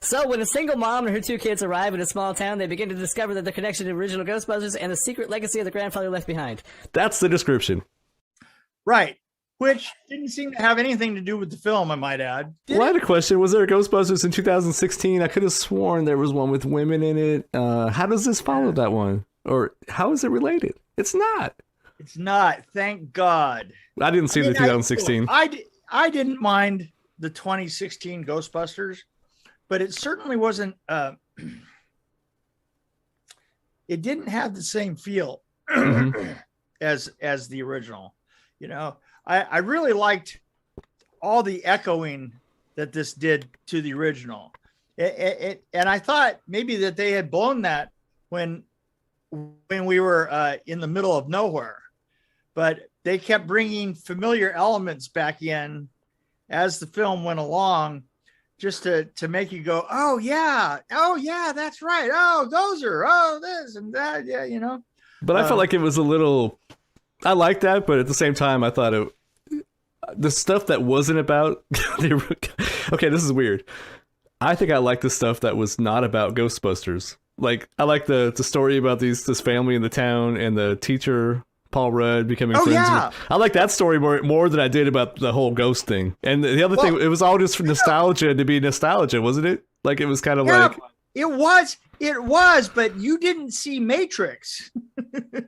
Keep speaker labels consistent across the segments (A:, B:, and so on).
A: So when a single mom and her two kids arrive in a small town, they begin to discover that the connection to the original Ghostbusters and the secret legacy of the grandfather left behind.
B: That's the description.
C: Right. Which didn't seem to have anything to do with the film, I might add.
B: Well, I had a question. Was there a Ghostbusters in 2016? I could have sworn there was one with women in it. How does this follow that one? Or how is it related? It's not.
C: It's not. Thank God.
B: I didn't see the 2016.
C: I didn't mind the 2016 Ghostbusters, but it certainly wasn't. It didn't have the same feel as the original. You know, I really liked all the echoing that this did to the original. And I thought maybe that they had blown that when we were in the middle of nowhere, but they kept bringing familiar elements back in as the film went along, just to make you go, oh yeah, that's right. Oh, this and that. Yeah. You know,
B: but I felt like it was a little, I like that, but at the same time, I thought the stuff that wasn't about, okay, this is weird. I think I like the stuff that was not about Ghostbusters. Like, I like the story about this family in the town and the teacher, Paul Rudd, becoming friends with. I like that story more than I did about the whole ghost thing. And the other thing, it was all just for nostalgia to be nostalgia, wasn't it? Like, it was kind of like...
C: It was, but you didn't see Matrix.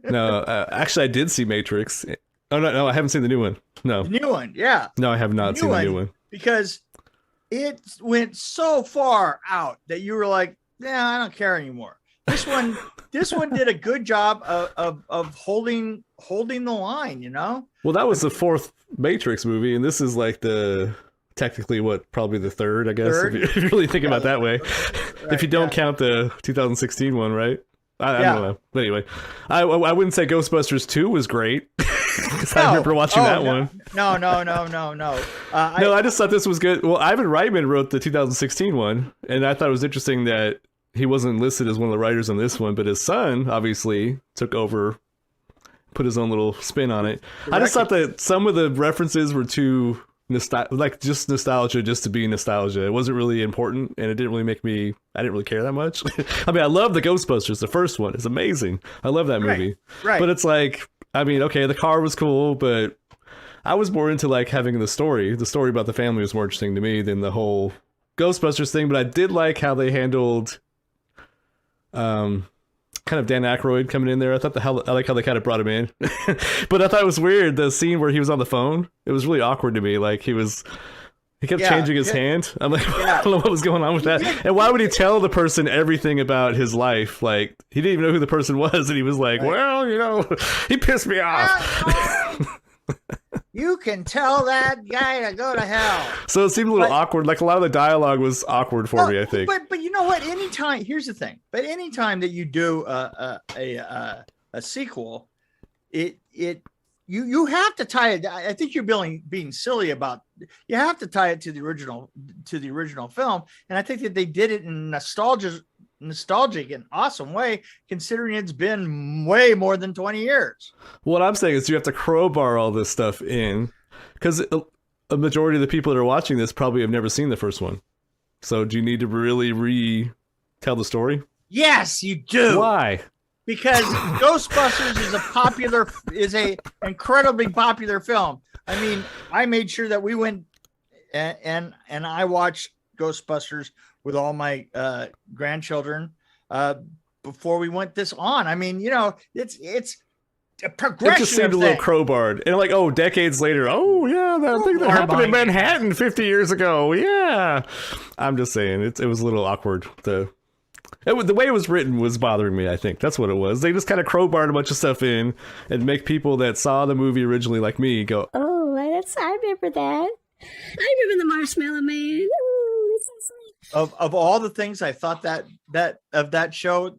B: No, actually, I did see Matrix. Oh, no, I haven't seen the new one. No.
C: The new one, yeah.
B: No, I have not seen the new one.
C: Because it went so far out that you were like, yeah, I don't care anymore. This one did a good job of holding the line, you know?
B: Well, that was the fourth Matrix movie, and this is like technically probably the third, I guess, if you really think about it that way. Right, if you don't count the 2016 one, right? I don't know. But anyway, I wouldn't say Ghostbusters 2 was great. Because I remember watching that one.
C: No.
B: I just thought this was good. Well, Ivan Reitman wrote the 2016 one, and I thought it was interesting that he wasn't listed as one of the writers on this one, but his son obviously took over, put his own little spin on it. I just thought that some of the references were too just nostalgia, just to be nostalgia. It wasn't really important, and it didn't really I didn't really care that much. I mean, I love the Ghostbusters. The first one is amazing. I love that movie.
C: Right.
B: But it's like, I mean, okay, the car was cool, but I was more into like having the story. The story about the family was more interesting to me than the whole Ghostbusters thing. But I did like how they handled kind of Dan Aykroyd coming in there. I like how they kind of brought him in. But I thought it was weird, the scene where he was on the phone. It was really awkward to me. Like he kept changing his hand. I'm like, I don't know what was going on with that. And why would he tell the person everything about his life? Like, he didn't even know who the person was, and he was like, well, you know, he pissed me off.
C: You can tell that guy to go to hell.
B: So it seemed a little awkward. Like, a lot of the dialogue was awkward for me, I think.
C: But you know what? Here's the thing. But anytime that you do a sequel, you have to tie it. I think you're being silly about. You have to tie it to the original film, and I think that they did it in nostalgic and awesome way, considering it's been way more than 20 years.
B: What I'm saying is you have to crowbar all this stuff in, because a majority of the people that are watching this probably have never seen the first one. So do you need to really retell the story?
C: Yes, you do.
B: Why?
C: Because Ghostbusters is a incredibly popular film. I mean, I made sure that we went and I watched Ghostbusters with all my grandchildren before we went this on. I mean, you know, it's a progression.
B: It just seemed a little crowbarred, and like, oh, decades later, oh yeah, that thing that happened in Manhattan 50 years ago. Yeah, I'm just saying it was a little awkward. The way it was written was bothering me. I think that's what it was. They just kind of crowbarred a bunch of stuff in and make people that saw the movie originally, like me, go,
D: oh, I remember that. I remember the Marshmallow Man.
C: Of all the things I thought that show,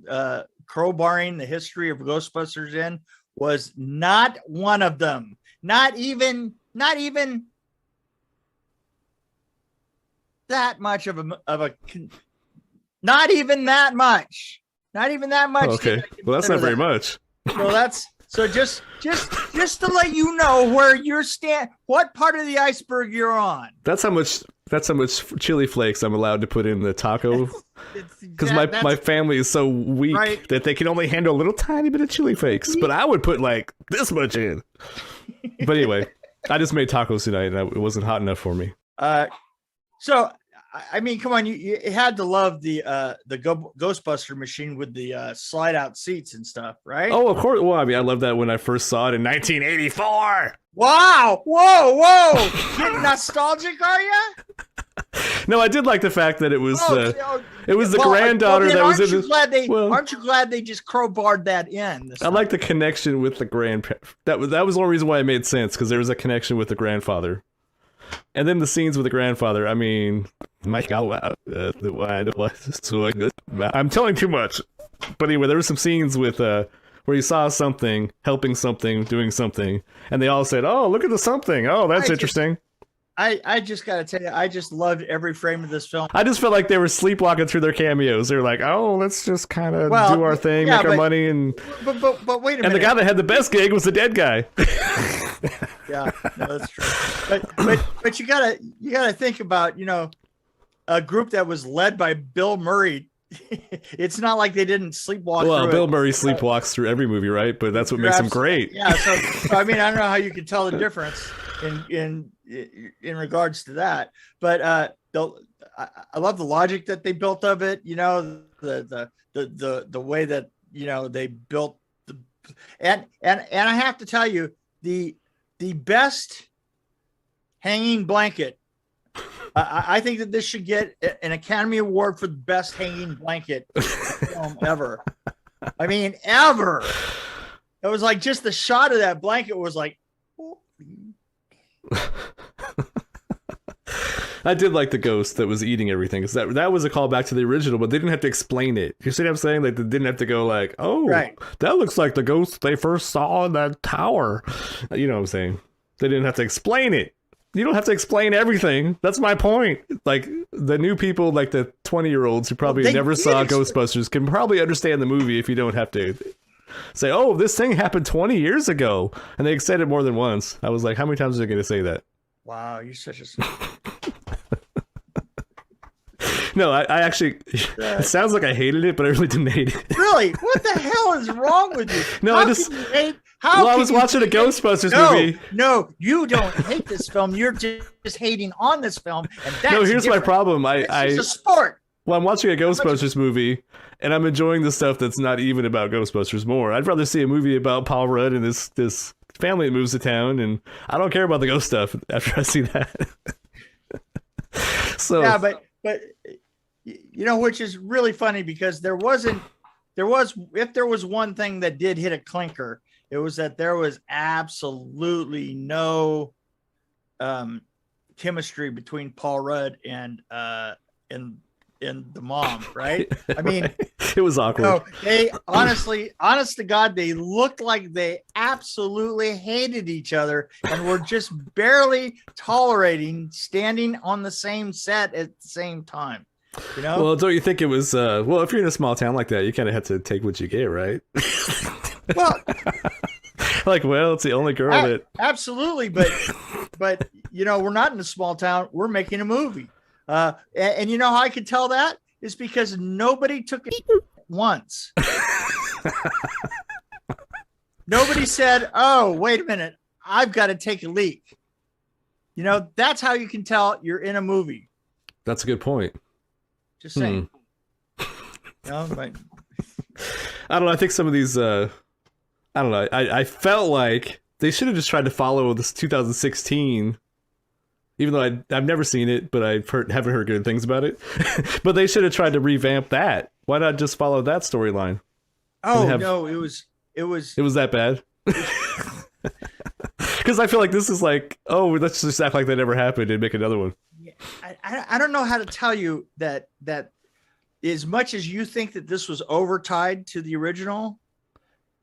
C: crowbarring the history of Ghostbusters in was not one of them. Not even that much of a not even that much. Not even that much.
B: Okay. Well, that's not very much.
C: So just just to let you know where you're what part of the iceberg you're on.
B: That's how much chili flakes I'm allowed to put in the taco. Because my family is so weak that they can only handle a little tiny bit of chili flakes. But I would put like this much in. But anyway, I just made tacos tonight, and it wasn't hot enough for me.
C: So, I mean, come on, you had to love the Ghostbuster machine with the slide out seats and stuff, right?
B: Oh, of course. Well, I mean, I loved that when I first saw it in 1984.
C: Wow! Whoa! Getting nostalgic, are you?
B: No, I did like the fact that it was the granddaughter that was in the.
C: Aren't you glad they just crowbarred that in?
B: I like the connection with the grandparent. That was the only reason why it made sense, because there was a connection with the grandfather. And then the scenes with the grandfather, I mean, my God, I'm telling too much. But anyway, there were some scenes with where you saw something, helping something, doing something, and they all said, "Oh, look at the something. Oh, that's interesting."
C: I just gotta tell you, I just loved every frame of this film.
B: I just felt like they were sleepwalking through their cameos. They were like, "Oh, let's just kind of do our thing, make our money," and
C: but wait a minute.
B: And the guy that had the best gig was the dead guy.
C: Yeah, no, that's true. But you gotta think about, a group that was led by Bill Murray. It's not like they didn't sleepwalk.
B: Well,
C: through
B: Bill
C: it.
B: Murray sleepwalks through every movie, right? But that's what makes him great.
C: Yeah. So I mean, I don't know how you can tell the difference in regards to that, but I love the logic that they built of it. The way that they built and I have to tell you, the best hanging blanket. I think that this should get an Academy Award for the best hanging blanket film ever. I mean, ever. It was like just the shot of that blanket was like.
B: I did like the ghost that was eating everything. That was a callback to the original, but they didn't have to explain it. You see what I'm saying? Like, they didn't have to go like, "Oh, right. That looks like the ghost they first saw in that tower." You know what I'm saying? They didn't have to explain it. You don't have to explain everything. That's my point. Like, the new people, like the 20-year-olds who probably never saw Ghostbusters, can probably understand the movie if you don't have to say, "Oh, this thing happened 20 years ago." And they said it more than once. I was like, how many times are they going to say that?
C: Wow, you're such a...
B: No, I actually, it sounds like I hated it, but I really didn't hate it.
C: Really? What the hell is wrong with you?
B: No, I was watching a Ghostbusters movie.
C: No, you don't hate this film. You're just hating on this film. And that's
B: here's
C: different.
B: my problem.
C: It's a sport.
B: Well, I'm watching a Ghostbusters movie, and I'm enjoying the stuff that's not even about Ghostbusters more. I'd rather see a movie about Paul Rudd and this family that moves to town, and I don't care about the ghost stuff after I see that. So
C: yeah, but which is really funny, because if there was one thing that did hit a clinker, it was that there was absolutely no chemistry between Paul Rudd and the mom, right? I mean,
B: it was awkward.
C: They honest to God, they looked like they absolutely hated each other and were just barely tolerating standing on the same set at the same time.
B: Well, don't you think it was? Well, if you're in a small town like that, you kind of have to take what you get, right?
C: Well,
B: it's the only girl that.
C: Absolutely, but we're not in a small town. We're making a movie. And you know how I could tell that is because nobody took it once. Nobody said, "Oh, wait a minute, I've got to take a leak." That's how you can tell you're in a movie.
B: That's a good point.
C: Just saying.
B: But I don't know. I think some of these, I don't know. I felt like they should have just tried to follow this 2016. Even though I've never seen it, but haven't heard good things about it. But they should have tried to revamp that. Why not just follow that storyline?
C: Oh no, it was
B: that bad. Because I feel like this is like, let's just act like that never happened and make another one.
C: I don't know how to tell you that as much as you think that this was overtied to the original,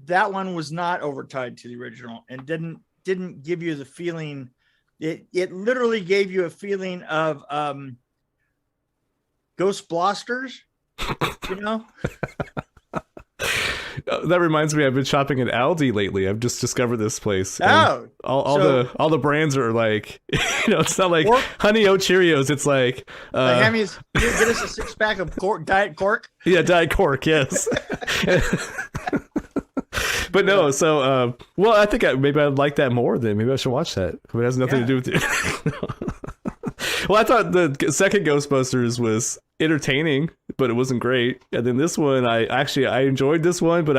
C: that one was not overtied to the original and didn't give you the feeling. It literally gave you a feeling of Ghostbusters,
B: that reminds me, I've been shopping at Aldi lately. I've just discovered this place. And
C: Oh,
B: all the brands are like, it's not like
C: Cork?
B: Honey Oat Cheerios. It's like
C: Hammy's, get us a 6-pack of Diet Cork.
B: yeah, Diet Cork. Yes. But no, so well, I think maybe I'd like that more. Then maybe I should watch that. It has nothing to do with it. Well, I thought the second Ghostbusters was entertaining, but it wasn't great. And then this one, I enjoyed this one, but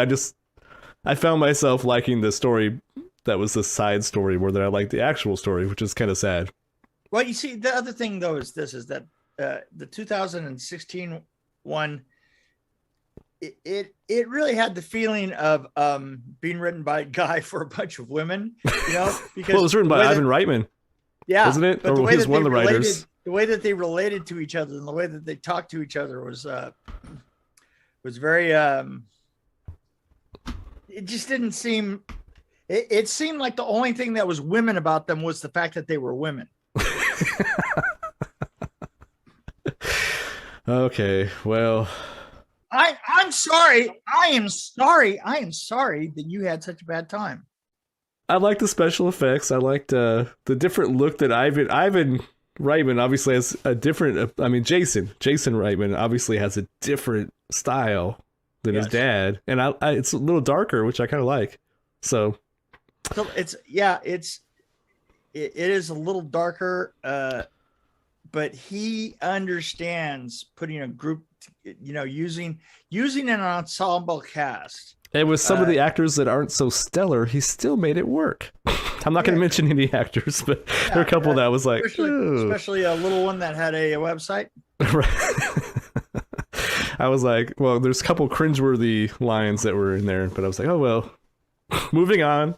B: I found myself liking the story that was the side story more than I liked the actual story, which is kind of sad.
C: Well, you see, the other thing though is that the 2016 one, it really had the feeling of being written by a guy for a bunch of women, because
B: well, it was written by Ivan Reitman.
C: Yeah,
B: wasn't it?
C: But
B: Or he was one of the writers.
C: The way that they related to each other and the way that they talked to each other was very. It just didn't seem. It seemed like the only thing that was women about them was the fact that they were women.
B: Okay, well,
C: I'm sorry. I am sorry that you had such a bad time.
B: I like the special effects. I liked the different look that Ivan Reitman obviously has a different. I mean, Jason Reitman obviously has a different style than his dad, and it's a little darker, which I kind of like. So
C: it is a little darker, but he understands putting a group, using an ensemble cast.
B: And with some of the actors that aren't so stellar, he still made it work. I'm not going to mention any actors, but there are a couple that was like,
C: especially a little one that had a website.
B: I was like, well, there's a couple cringeworthy lines that were in there, but I was like, oh well. Moving on.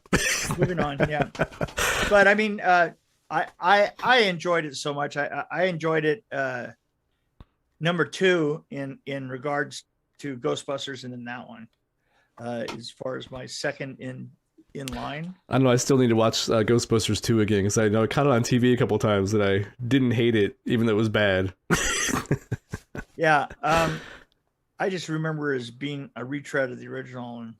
B: Yeah. But I mean, I enjoyed it so much. I enjoyed it. Number 2 in regards to Ghostbusters, and then that one. As far as my second in line. I don't know. I still need to watch Ghostbusters 2 again, because I know I caught it on TV a couple times and I didn't hate it, even though it was bad.
C: Yeah. I just remember it as being a retread of the original and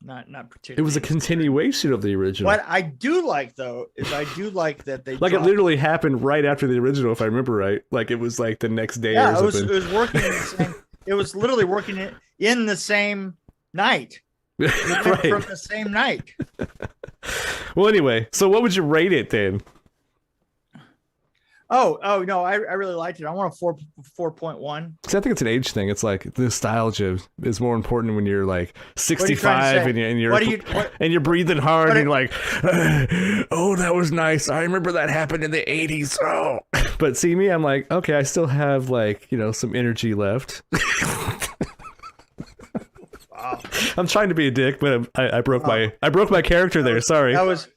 C: not particularly.
B: It was a continuation of the original.
C: What I do like, though, is that they
B: like it literally happened right after the original, if I remember right. Like it was like the next day.
C: Yeah,
B: or
C: it was working in the same. It was literally working in the same night.
B: Right.
C: From the same night.
B: Well, anyway, so what would you rate it then?
C: Oh no, I really liked it. I want a 4.1.
B: Because I think it's an age thing. It's like nostalgia is more important when you're like 65 and you're breathing hard and you're like, oh, that was nice. I remember that happened in the 80s. Oh, but see me, I'm like, okay, I still have like some energy left.
C: Wow.
B: I'm trying to be a dick, but I broke my character there. Sorry.
C: That was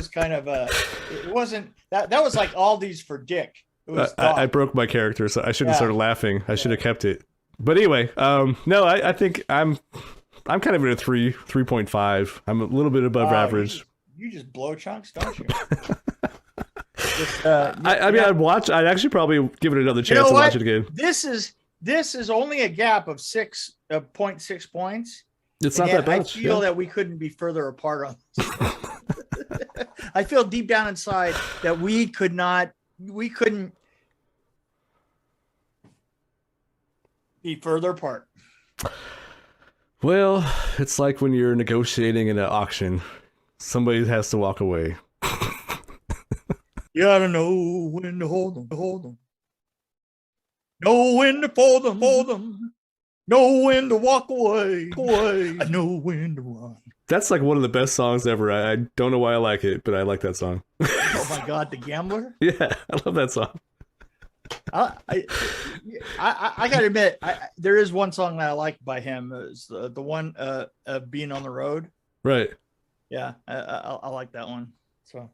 C: kind of it wasn't that was like Aldi's for Dick. It was
B: I broke my character, so I shouldn't have started laughing. I should have kept it. But anyway, no, I think I'm kind of at a 3.5. I'm a little bit above average.
C: You just blow chunks, don't you?
B: I'd actually probably give it another chance to watch it again.
C: This is only a gap of 0.6 points.
B: It's not that bad.
C: I feel that we couldn't be further apart on this. I feel deep down inside that we couldn't be further apart.
B: Well, it's like when you're negotiating in an auction. Somebody has to walk away.
C: You gotta know when to hold them. Know when to fold them. Know when to walk away. I know when to run.
B: That's like one of the best songs ever. I don't know why I like it, but I like that song.
C: Oh my God, The Gambler?
B: Yeah, I love that song.
C: I gotta admit, there is one song that I like by him. Is the one Being on the Road.
B: Right.
C: Yeah, I like that one. So